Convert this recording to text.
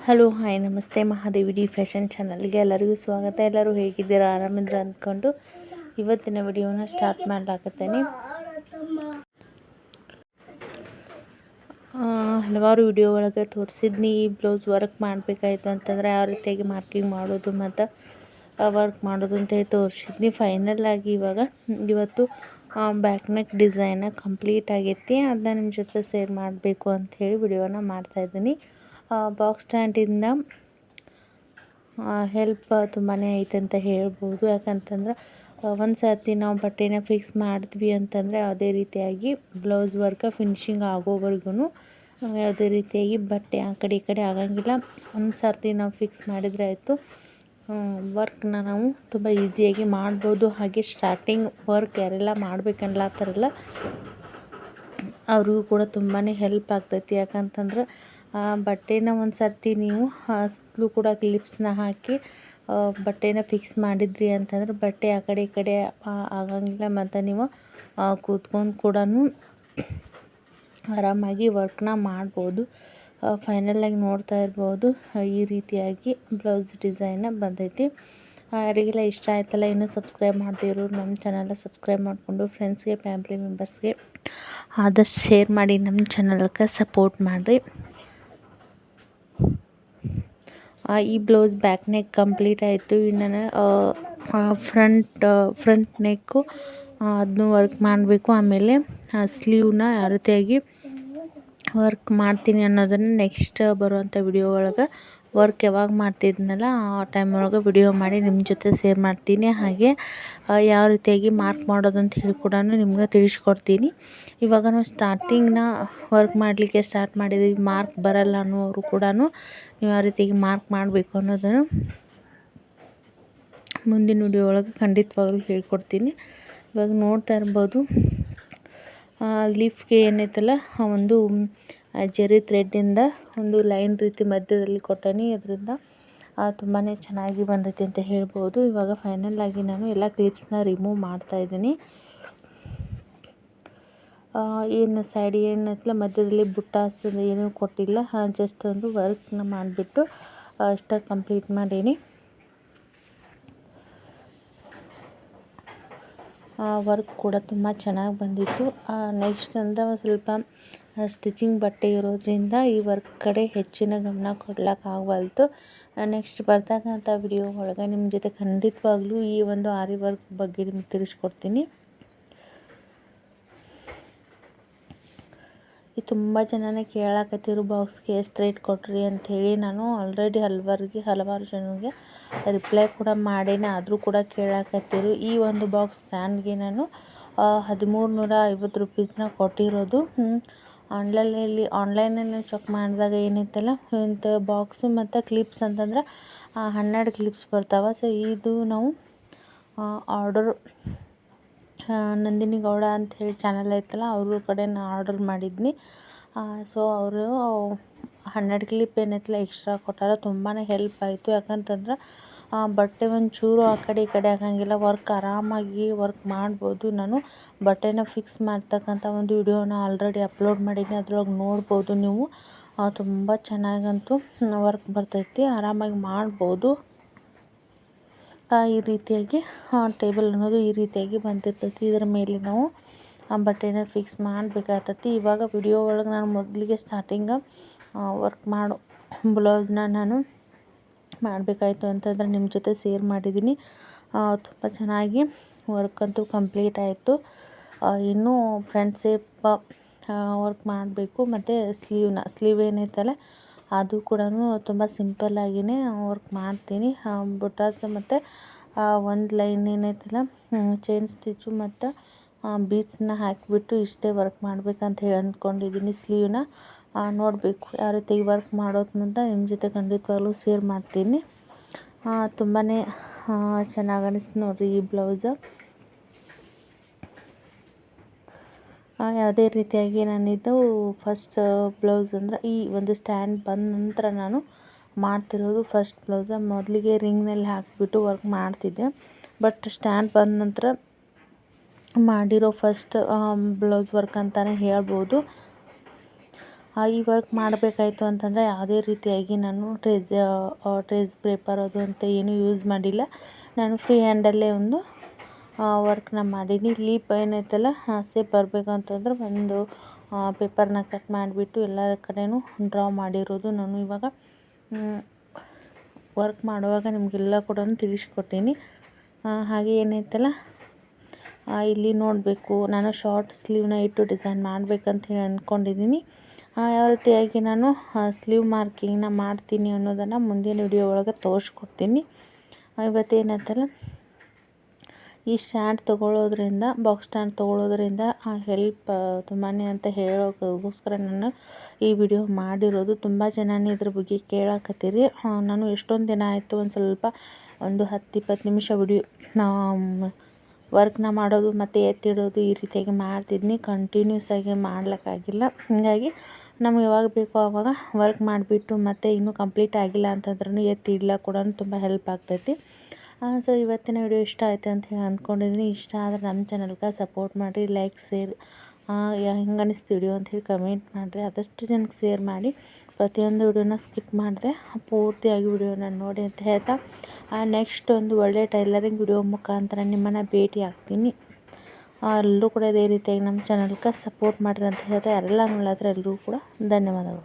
Hello hi ನಮಸ್ತೆ Mahadevi D fashion ಚಾನಲ್ಗೆ ಎಲ್ಲರಿಗೂ ಸ್ವಾಗತ. ಎಲ್ಲರೂ ಹೇಗಿದ್ದೀರಾ, ಆರಾಮಿದ್ರ ಅಂದ್ಕೊಂಡು ಇವತ್ತಿನ ವಿಡಿಯೋನ ಸ್ಟಾರ್ಟ್ ಮಾಡಲಾಕತ್ತೇನೆ. ಹಲವಾರು ವಿಡಿಯೋ ಒಳಗೆ ತೋರಿಸಿದ್ನಿ. ಈ ಬ್ಲೌಸ್ ವರ್ಕ್ ಮಾಡಬೇಕಾಯ್ತು ಅಂತಂದರೆ ಯಾವ ರೀತಿಯಾಗಿ ಮಾರ್ಕಿಂಗ್ ಮಾಡೋದು ಮತ್ತು ವರ್ಕ್ ಮಾಡೋದು ಅಂತ ತೋರಿಸಿದ್ನಿ. ಫೈನಲ್ ಆಗಿ ಇವತ್ತು ಬ್ಯಾಕ್ ನೆಕ್ ಡಿಸೈನ ಕಂಪ್ಲೀಟ್ ಆಗೈತಿ. ಅದನ್ನ ನಿಮ್ಮ ಜೊತೆ ಶೇರ್ ಮಾಡಬೇಕು ಅಂಥೇಳಿ ವಿಡಿಯೋನ ಮಾಡ್ತಾಯಿದ್ದೀನಿ. ಬಾಕ್ಸ್ ಸ್ಟ್ಯಾಂಡಿಂದ ಹೆಲ್ಪ್ ತುಂಬಾ ಐತೆ ಅಂತ ಹೇಳ್ಬೋದು. ಯಾಕಂತಂದ್ರೆ ಒಂದು ಸರ್ತಿ ನಾವು ಬಟ್ಟೆನ ಫಿಕ್ಸ್ ಮಾಡಿದ್ವಿ ಅಂತಂದರೆ ಯಾವುದೇ ರೀತಿಯಾಗಿ ಬ್ಲೌಸ್ ವರ್ಕ ಫಿನಿಶಿಂಗ್ ಆಗೋವರೆಗೂ ಯಾವುದೇ ರೀತಿಯಾಗಿ ಬಟ್ಟೆ ಆ ಕಡೆ ಈ ಕಡೆ ಆಗಂಗಿಲ್ಲ. ಒಂದು ಸರ್ತಿ ನಾವು ಫಿಕ್ಸ್ ಮಾಡಿದರೆ ಆಯಿತು, ವರ್ಕ್ನ ನಾವು ತುಂಬ ಈಸಿಯಾಗಿ ಮಾಡ್ಬೋದು. ಹಾಗೆ ಸ್ಟಾರ್ಟಿಂಗ್ ವರ್ಕ್ ಯಾರೆಲ್ಲ ಮಾಡ್ಬೇಕನ್ಲಾತ್ತಾರಲ್ಲ ಅವ್ರಿಗೂ ಕೂಡ ತುಂಬಾ ಹೆಲ್ಪ್ ಆಗ್ತೈತಿ. ಯಾಕಂತಂದ್ರೆ ಬಟ್ಟೆನ ಒಂದು ಸರ್ತಿ ನೀವು ಸುತ್ತಲೂ ಕೂಡ ಕ್ಲಿಪ್ಸ್ನ ಹಾಕಿ ಬಟ್ಟೆನ ಫಿಕ್ಸ್ ಮಾಡಿದ್ರಿ ಅಂತಂದ್ರೆ ಬಟ್ಟೆ ಆ ಕಡೆ ಈ ಕಡೆ ಆಗಂಗಿಲ್ಲ. ಮತ್ತು ನೀವು ಕೂತ್ಕೊಂಡು ಕೂಡ ಆರಾಮಾಗಿ ವರ್ಕ್ನ ಮಾಡ್ಬೋದು. ಫೈನಲಾಗಿ ನೋಡ್ತಾ ಇರ್ಬೋದು ಈ ರೀತಿಯಾಗಿ ಬ್ಲೌಸ್ ಡಿಸೈನ ಬಂದೈತಿ. ಯಾರಿಗೆಲ್ಲ ಇಷ್ಟ ಆಯ್ತಲ್ಲ, ಇನ್ನೂ ಸಬ್ಸ್ಕ್ರೈಬ್ ಮಾಡ್ತಿರೋರು ನಮ್ಮ ಚಾನಲ್ನ ಸಬ್ಸ್ಕ್ರೈಬ್ ಮಾಡಿಕೊಂಡು ಫ್ರೆಂಡ್ಸ್ಗೆ ಫ್ಯಾಮಿಲಿ ಮೆಂಬರ್ಸ್ಗೆ ಆದಷ್ಟು ಶೇರ್ ಮಾಡಿ ನಮ್ಮ ಚಾನಲ್ಗೆ ಸಪೋರ್ಟ್ ಮಾಡಿರಿ. ಈ ಬ್ಲೌಸ್ ಬ್ಯಾಕ್ ನೆಕ್ ಕಂಪ್ಲೀಟ್ ಆಯಿತು. ಇನ್ನು ಫ್ರಂಟ್ ನೆಕ್ಕು ಅದನ್ನು ವರ್ಕ್ ಮಾಡಬೇಕು. ಆಮೇಲೆ ಸ್ಲೀವ್ನ ಯಾವ ರೀತಿಯಾಗಿ ವರ್ಕ್ ಮಾಡ್ತೀನಿ ಅನ್ನೋದನ್ನು ನೆಕ್ಸ್ಟ್ ಬರುವಂಥ ವಿಡಿಯೋ ಒಳಗೆ ವರ್ಕ್ ಯಾವಾಗ ಮಾಡ್ತಿದ್ನಲ್ಲ ಆ ಟೈಮ್ ಒಳಗೆ ವಿಡಿಯೋ ಮಾಡಿ ನಿಮ್ಮ ಜೊತೆ ಶೇರ್ ಮಾಡ್ತೀನಿ. ಹಾಗೆ ಯಾವ ರೀತಿಯಾಗಿ ಮಾರ್ಕ್ ಮಾಡೋದು ಅಂತ ಹೇಳಿ ಕೂಡ ನಿಮ್ಗೆ ತಿಳಿಸ್ಕೊಡ್ತೀನಿ. ಇವಾಗ ನಾವು ಸ್ಟಾರ್ಟಿಂಗ್ನ ವರ್ಕ್ ಮಾಡಲಿಕ್ಕೆ ಸ್ಟಾರ್ಟ್ ಮಾಡಿದ್ದೀವಿ, ಮಾರ್ಕ್ ಬರಲ್ಲ ಅನ್ನೋರು ಕೂಡ ನೀವು ಯಾವ ರೀತಿಯಾಗಿ ಮಾರ್ಕ್ ಮಾಡಬೇಕು ಅನ್ನೋದನ್ನು ಮುಂದಿನ ವಿಡಿಯೋ ಒಳಗೆ ಖಂಡಿತವಾಗ್ಲೂ ಹೇಳ್ಕೊಡ್ತೀನಿ. ಇವಾಗ ನೋಡ್ತಾ ಇರ್ಬೋದು ಲೀಫ್ಗೆ ಏನೈತಲ್ಲ ಒಂದು ಜರಿ ಥ್ರೆಡ್ಡಿಂದ ಒಂದು ಲೈನ್ ರೀತಿ ಮಧ್ಯದಲ್ಲಿ ಕೊಟ್ಟನಿ. ಅದರಿಂದ ತುಂಬಾ ಚೆನ್ನಾಗಿ ಬಂದೈತಿ ಅಂತ ಹೇಳ್ಬೋದು. ಇವಾಗ ಫೈನಲ್ ಆಗಿ ನಾನು ಎಲ್ಲ ಕ್ಲಿಪ್ಸ್ನ ರಿಮೂವ್ ಮಾಡ್ತಾಯಿದ್ದೀನಿ. ಏನು ಸೈಡ್ ಏನೈತಲ್ಲ ಮಧ್ಯದಲ್ಲಿ ಬುಟ್ಟಾಸ್ ಏನೂ ಕೊಟ್ಟಿಲ್ಲ, ಜಸ್ಟ್ ಒಂದು ವರ್ಕ್ನ ಮಾಡಿಬಿಟ್ಟು ಅಷ್ಟು ಕಂಪ್ಲೀಟ್ ಮಾಡೀನಿ. ವರ್ಕ್ ಕೂಡ ತುಂಬ ಚೆನ್ನಾಗಿ ಬಂದಿತ್ತು. ನೆಕ್ಸ್ಟ್ ಅಂದರೆ ಸ್ವಲ್ಪ ಸ್ಟಿಚಿಂಗ್ ಬಟ್ಟೆ ಇರೋದ್ರಿಂದ ಈ ವರ್ಕ್ ಕಡೆ ಹೆಚ್ಚಿನ ಗಮನ ಕೊಡ್ಲಿಕ್ಕಾಗವಲ್ತು. ನೆಕ್ಸ್ಟ್ ಬರ್ತಕ್ಕಂಥ ವಿಡಿಯೋ ಒಳಗೆ ನಿಮ್ಮ ಜೊತೆ ಖಂಡಿತವಾಗ್ಲೂ ಈ ಒಂದು ಆರಿ ವರ್ಕ್ ಬಗ್ಗೆ ನಿಮ್ಗೆ ತಿಳಿಸ್ಕೊಡ್ತೀನಿ. ಇದು ತುಂಬ ಜನನೇ ಕೇಳಾಕತ್ತಿರು ಬಾಕ್ಸ್ಗೆ ಎಷ್ಟು ರೇಟ್ ಕೊಟ್ರಿ ಅಂಥೇಳಿ. ನಾನು ಆಲ್ರೆಡಿ ಹಲವಾರು ಜನರಿಗೆ ರಿಪ್ಲೈ ಕೂಡ ಮಾಡೇನೆ, ಆದರೂ ಕೂಡ ಕೇಳಾಕತ್ತಿರು. ಈ ಒಂದು ಬಾಕ್ಸ್ ಸ್ಟ್ಯಾಂಡ್ಗೆ ನಾನು 1350 ರೂಪೀಸ್ನ ಕೊಟ್ಟಿರೋದು. ಆನ್ಲೈನಲ್ಲಿ ಚೆಕ್ ಮಾಡಿದಾಗ ಏನೈತಲ್ಲ ಇಂಥ ಬಾಕ್ಸು ಮತ್ತು ಕ್ಲಿಪ್ಸ್ ಅಂತಂದ್ರೆ 12 ಕ್ಲಿಪ್ಸ್ ಬರ್ತಾವೆ. ಸೊ ಇದು ನಾವು ಆರ್ಡರ್ ನಂದಿನಿ ಗೌಡ ಅಂಥೇಳಿ ಚಾನಲ್ ಐತಲ್ಲ ಅವ್ರ ಕಡೆ ನಾನು ಆರ್ಡರ್ ಮಾಡಿದ್ನಿ. ಸೊ ಅವರು 12 ಕ್ಲಿಪ್ ಏನೈತಲ್ಲ ಎಕ್ಸ್ಟ್ರಾ ಕೊಟ್ಟಾರ. ತುಂಬಾ ಹೆಲ್ಪ್ ಆಯಿತು. ಯಾಕಂತಂದ್ರೆ ಬಟ್ಟೆ ಒಂಚೂರು ಆ ಕಡೆ ಈ ಕಡೆ ಆಗಂಗಿಲ್ಲ, ಆರಾಮಾಗಿ ವರ್ಕ್ ಮಾಡ್ಬೋದು. ನಾನು ಬಟ್ಟೆನ ಫಿಕ್ಸ್ ಮಾಡ್ತಕ್ಕಂಥ ಒಂದು ವಿಡಿಯೋನ ಆಲ್ರೆಡಿ ಅಪ್ಲೋಡ್ ಮಾಡೀನಿ, ಅದ್ರೊಳಗೆ ನೋಡ್ಬೋದು ನೀವು. ತುಂಬ ಚೆನ್ನಾಗಂತೂ ವರ್ಕ್ ಬರ್ತೈತಿ, ಆರಾಮಾಗಿ ಮಾಡ್ಬೋದು. ಈ ರೀತಿಯಾಗಿ ಟೇಬಲ್ ಅನ್ನೋದು ಈ ರೀತಿಯಾಗಿ ಬಂದಿರ್ತೈತಿ. ಇದರ ಮೇಲೆ ನಾವು ಬಟ್ಟೆನ ಫಿಕ್ಸ್ ಮಾಡಬೇಕಾಗ್ತೈತಿ. ಇವಾಗ ವಿಡಿಯೋ ಒಳಗೆ ನಾನು ಮೊದಲಿಗೆ ಸ್ಟಾರ್ಟಿಂಗ ವರ್ಕ್ ಮಾಡೋ ಬ್ಲೌಸ್ನ ನಾನು ಮಾಡಬೇಕಾಯ್ತು ಅಂತಂದರೆ ನಿಮ್ಮ ಜೊತೆ ಶೇರ್ ಮಾಡಿದ್ದೀನಿ. ತುಂಬ ಚೆನ್ನಾಗಿ ವರ್ಕ್ ಅಂತೂ ಕಂಪ್ಲೀಟ್ ಆಯಿತು. ಇನ್ನೂ ಫ್ರಂಟ್ ಶೇಪ್ ವರ್ಕ್ ಮಾಡಬೇಕು. ಮತ್ತು ಸ್ಲೀವ್ ಏನೈತಲ್ಲ ಅದು ಕೂಡ ತುಂಬ ಸಿಂಪಲ್ಲಾಗಿಯೇ ವರ್ಕ್ ಮಾಡ್ತೀನಿ. ಬುಟ್ಟಾಸ್ ಮತ್ತು ಒಂದು ಲೈನ್ ಏನೈತಲ್ಲ ಚೈನ್ ಸ್ಟಿಚ್ಚು ಮತ್ತು ಬೀಡ್ಸ್ನ ಹಾಕಿಬಿಟ್ಟು ಇಷ್ಟೇ ವರ್ಕ್ ಮಾಡ್ಬೇಕಂತ ಹೇಳಿ ಅಂದ್ಕೊಂಡಿದ್ದೀನಿ. ಸ್ಲೀವ್ನ ನೋಡಬೇಕು ಯಾವ ರೀತಿ ವರ್ಕ್ ಮಾಡೋದು ಅಂತ ನಿಮ್ಮ ಜೊತೆ ಖಂಡಿತವಾಗ್ಲೂ ಶೇರ್ ಮಾಡ್ತೀನಿ. ತುಂಬಾ ಚೆನ್ನಾಗಿ ಅನಿಸ್ತು ನೋಡಿರಿ ಈ ಬ್ಲೌಸ್. ಯಾವುದೇ ರೀತಿಯಾಗಿ ನಾನಿದು ಫಸ್ಟ್ ಬ್ಲೌಸ್ ಅಂದರೆ ಈ ಒಂದು ಸ್ಟ್ಯಾಂಡ್ ಬಂದ ನಂತರ ನಾನು ಮಾಡ್ತಿರೋದು ಫಸ್ಟ್ ಬ್ಲೌಸ. ಮೊದಲಿಗೆ ರಿಂಗ್ನಲ್ಲಿ ಹಾಕಿಬಿಟ್ಟು ವರ್ಕ್ ಮಾಡ್ತಿದ್ದೆ, ಬಟ್ ಸ್ಟ್ಯಾಂಡ್ ಬಂದ ನಂತರ ಮಾಡಿರೋ ಫಸ್ಟ್ ಬ್ಲೌಸ್ ವರ್ಕ್ ಅಂತಲೇ ಹೇಳ್ಬೋದು. ಈ ವರ್ಕ್ ಮಾಡಬೇಕಾಯ್ತು ಅಂತಂದರೆ ಯಾವುದೇ ರೀತಿಯಾಗಿ ನಾನು ಟ್ರೇಸ್ ಪೇಪರ್ ಅದು ಅಂತ ಏನೂ ಯೂಸ್ ಮಾಡಿಲ್ಲ. ನಾನು ಫ್ರೀ ಹ್ಯಾಂಡಲ್ಲೇ ಒಂದು ವರ್ಕ್ನ ಮಾಡೀನಿ. ಲೀಪ್ ಏನೈತಲ್ಲ ಸೇಪ್ ಬರಬೇಕು ಅಂತಂದ್ರೆ ಒಂದು ಪೇಪರ್ನ ಕಟ್ ಮಾಡಿಬಿಟ್ಟು ಎಲ್ಲ ಕಡೆಯೂ ಡ್ರಾ ಮಾಡಿರೋದು ನಾನು ಇವಾಗ ವರ್ಕ್ ಮಾಡುವಾಗ ನಿಮಗೆಲ್ಲ ಕೂಡ ತಿಳಿಸ್ಕೊಟ್ಟೀನಿ. ಹಾಗೆ ಏನೈತಲ್ಲ ಇಲ್ಲಿ ನೋಡಬೇಕು, ನಾನು ಶಾರ್ಟ್ ಸ್ಲೀವ್ನ ಇಟ್ಟು ಡಿಸೈನ್ ಮಾಡಬೇಕಂತ ಹೇಳಿ ಅಂದ್ಕೊಂಡಿದ್ದೀನಿ. ಯಾವ ರೀತಿಯಾಗಿ ನಾನು ಸ್ಲೀವ್ ಮಾರ್ಕಿಂಗ್ನ ಮಾಡ್ತೀನಿ ಅನ್ನೋದನ್ನು ಮುಂದಿನ ವಿಡಿಯೋ ಒಳಗೆ ತೋರಿಸ್ಕೊಡ್ತೀನಿ. ಇವತ್ತೇನಂತಲ್ಲ ಈ ಸ್ಟ್ಯಾಂಡ್ ತೊಗೊಳ್ಳೋದ್ರಿಂದ, ಬಾಕ್ಸ್ ಸ್ಟ್ಯಾಂಡ್ ತೊಗೊಳ್ಳೋದ್ರಿಂದ ಹೆಲ್ಪ್ ತುಂಬಾ ಅಂತ ಹೇಳೋಕ್ಕೋಸ್ಕರ ನಾನು ಈ ವಿಡಿಯೋ ಮಾಡಿರೋದು. ತುಂಬ ಜನನೇ ಇದ್ರ ಬಗ್ಗೆ ಕೇಳಕತ್ತೀರಿ. ನಾನು ಎಷ್ಟೊಂದು ದಿನ ಆಯಿತು ಒಂದು 10-20 ನಿಮಿಷ ವಿಡಿಯೋ ವರ್ಕ್ನ ಮಾಡೋದು ಮತ್ತು ಎತ್ತಿಡೋದು ಈ ರೀತಿಯಾಗಿ ಮಾಡ್ತಿದ್ನಿ. ಕಂಟಿನ್ಯೂಸ್ ಆಗಿ ಮಾಡ್ಲಿಕ್ಕಾಗಿಲ್ಲ. ಹಾಗಾಗಿ ನಮ್ಗೆ ಯಾವಾಗ ಬೇಕೋ ಆವಾಗ ವರ್ಕ್ ಮಾಡಿಬಿಟ್ಟು ಮತ್ತು ಇನ್ನೂ ಕಂಪ್ಲೀಟ್ ಆಗಿಲ್ಲ ಅಂತಂದ್ರೂ ಎತ್ತಿ ಇಡ್ಲಿಕ್ಕೆ ಕೂಡ ತುಂಬ ಹೆಲ್ಪ್ ಆಗ್ತೈತಿ. ಸೊ ಇವತ್ತಿನ ವಿಡಿಯೋ ಇಷ್ಟ ಆಯಿತು ಅಂತ ಹೇಳಿ ಅಂದ್ಕೊಂಡಿದ್ದೀನಿ. ಇಷ್ಟ ಆದರೆ ನಮ್ಮ ಚಾನಲ್ಗೆ ಸಪೋರ್ಟ್ ಮಾಡಿರಿ, ಲೈಕ್, ಶೇರ್, ಹೆಂಗೆ ಅನ್ನಿಸ್ತು ವಿಡಿಯೋ ಅಂಥೇಳಿ ಕಮೆಂಟ್ ಮಾಡಿರಿ. ಆದಷ್ಟು ಜನಕ್ಕೆ ಶೇರ್ ಮಾಡಿ. ಪ್ರತಿಯೊಂದು ವಿಡಿಯೋನ ಸ್ಕಿಪ್ ಮಾಡಿದೆ ಪೂರ್ತಿಯಾಗಿ ವಿಡಿಯೋನ ನೋಡಿ ಅಂತ ಹೇಳ್ತಾ ನೆಕ್ಸ್ಟ್ ಒಂದು ಒಳ್ಳೆ ಟೈಲರಿಂಗ್ ವಿಡಿಯೋ ಮುಖಾಂತರ ನಿಮ್ಮನ್ನು ಭೇಟಿ ಆಗ್ತೀನಿ. ಎಲ್ಲರೂ ಕೂಡ ಇದೇ ರೀತಿಯಾಗಿ ನಮ್ಮ ಚಾನಲ್ಗೆ ಸಪೋರ್ಟ್ ಮಾಡಿರಿ ಅಂತ ಹೇಳ್ತಾ ಯಾರೆಲ್ಲ ನೋಡಾದ್ರೆ ಎಲ್ಲರೂ ಕೂಡ ಧನ್ಯವಾದಗಳು.